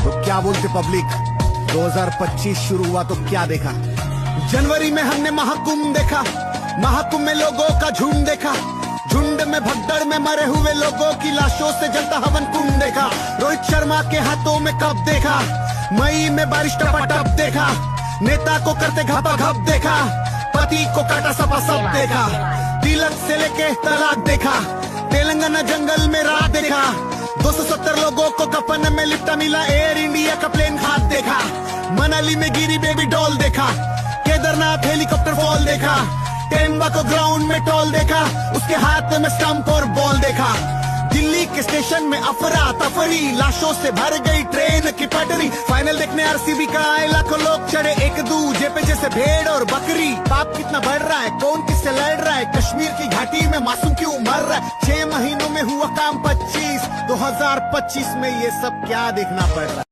तो क्या बोलते पब्लिक? 2025 शुरू हुआ तो क्या देखा? जनवरी में हमने महाकुंभ देखा, महाकुंभ में लोगों का झुंड देखा, झुंड में भगदड़ में मरे हुए लोगों की लाशों से जलता हवन कुंड देखा। रोहित शर्मा के हाथों में कप देखा, मई में बारिश टपाटप देखा, नेता को करते घपा घप देखा, पति को काटा सपा सब देखा, तिलक से लेके तलाक देखा, तेलंगाना जंगल में रात देखा, 270 लोगों को कफन में लिपटा मिला, एयर इंडिया का प्लेन हाथ देखा, मनाली में गिरी बेबी डॉल देखा, केदारनाथ हेलीकॉप्टर फॉल देखा, टेम्बा को ग्राउंड में टॉल देखा, उसके हाथ में स्टंप और बॉल देखा। दिल्ली के स्टेशन में अफरा तफरी, लाशों से भर गई ट्रेन की पटरी, फाइनल देखने आरसीबी का आए लाखों लोग चढ़े एक दूजे पे जैसे भेड़ और बकरी। पाप कितना बढ़ रहा है, कौन किससे लड़ रहा है, कश्मीर की घाटी में मासूम क्यों मर रहा है, 6 महीनों में हुआ काम 25, 2025 में ये सब क्या देखना पड़ रहा है।